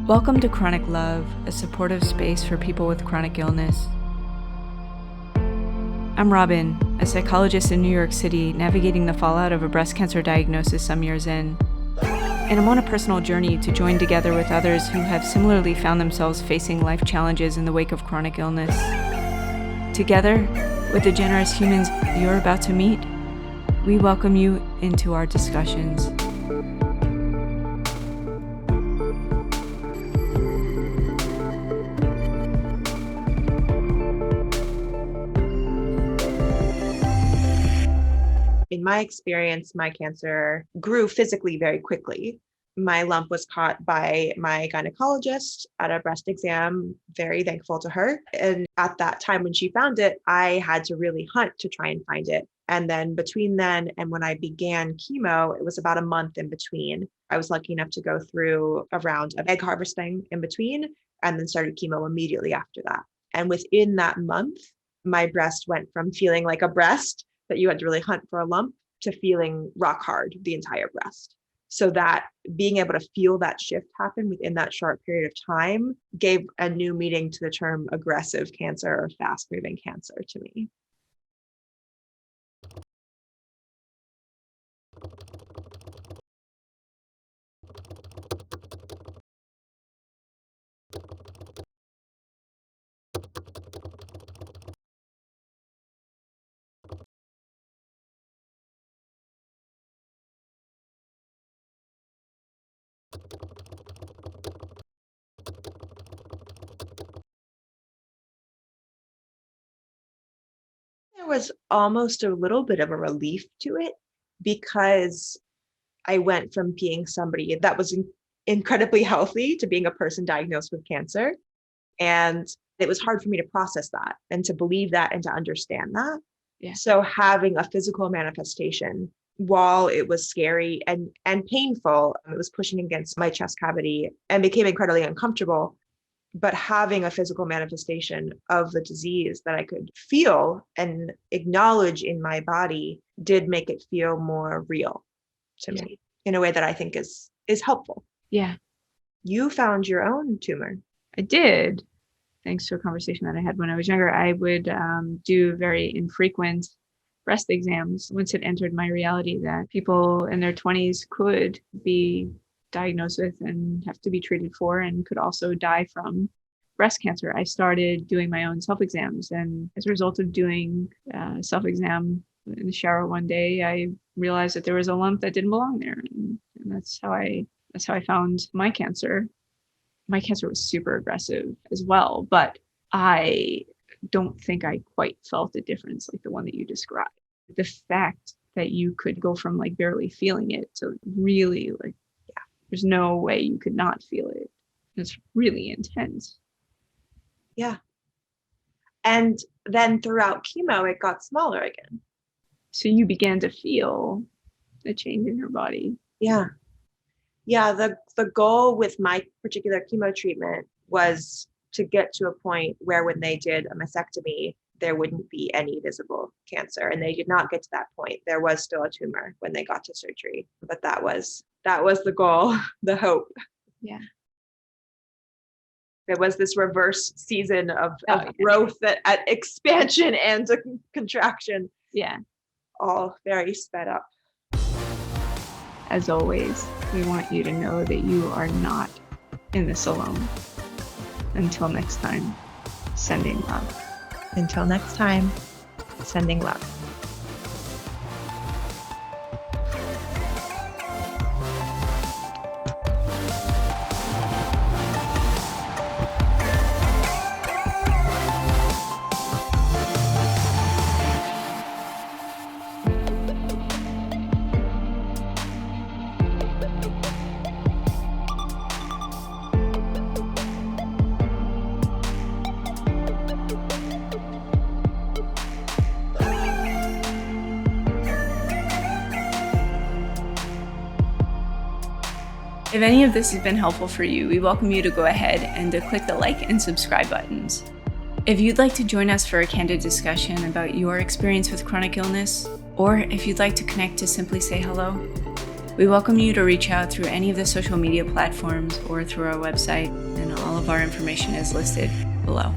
Welcome to Chronic Love, a supportive space for people with chronic illness. I'm Robin, a psychologist in New York City navigating the fallout of a breast cancer diagnosis some years in. And I'm on a personal journey to join together with others who have similarly found themselves facing life challenges in the wake of chronic illness. Together, with the generous humans you're about to meet, we welcome you into our discussions. In my experience, my cancer grew physically very quickly. My lump was caught by my gynecologist at a breast exam, very thankful to her. And at that time when she found it, I had to really hunt to try and find it. And then between then and when I began chemo, it was about a month in between. I was lucky enough to go through a round of egg harvesting in between and then started chemo immediately after that. And within that month, my breast went from feeling like a breast that you had to really hunt for a lump to feeling rock hard, the entire breast. So that being able to feel that shift happen within that short period of time gave a new meaning to the term aggressive cancer or fast moving cancer to me. There was almost a little bit of a relief to it because I went from being somebody that was incredibly healthy to being a person diagnosed with cancer. And it was hard for me to process that and to believe that and to understand that. Yeah. So having a physical manifestation, while it was scary and painful, it was pushing against my chest cavity and became incredibly uncomfortable. But having a physical manifestation of the disease that I could feel and acknowledge in my body did make it feel more real to me in a way that I think is helpful. Yeah. You found your own tumor. I did. Thanks to a conversation that I had when I was younger. I would do very infrequent breast exams once it entered my reality that people in their 20s could be diagnosed with and have to be treated for and could also die from breast cancer. I started doing my own self-exams, and as a result of doing self-exam in the shower one day, I realized that there was a lump that didn't belong there, and that's how I found my cancer. My cancer was super aggressive as well, but I don't think I quite felt a difference like the one that you described. The fact that you could go from like barely feeling it to really like, there's no way you could not feel it. It's really intense. Yeah. And then throughout chemo, it got smaller again. So you began to feel a change in your body. Yeah. Yeah. The goal with my particular chemo treatment was to get to a point where when they did a mastectomy, there wouldn't be any visible cancer. And they did not get to that point. There was still a tumor when they got to surgery, but that was the goal, the hope. Yeah. There was this reverse season of growth at expansion and contraction. Yeah. All very sped up. As always, we want you to know that you are not in this alone. Until next time, sending love. Until next time, sending love. If any of this has been helpful for you, we welcome you to go ahead and to click the like and subscribe buttons. If you'd like to join us for a candid discussion about your experience with chronic illness, or if you'd like to connect to simply say hello, We welcome you to reach out through any of the social media platforms or through our website, and all of our information is listed below.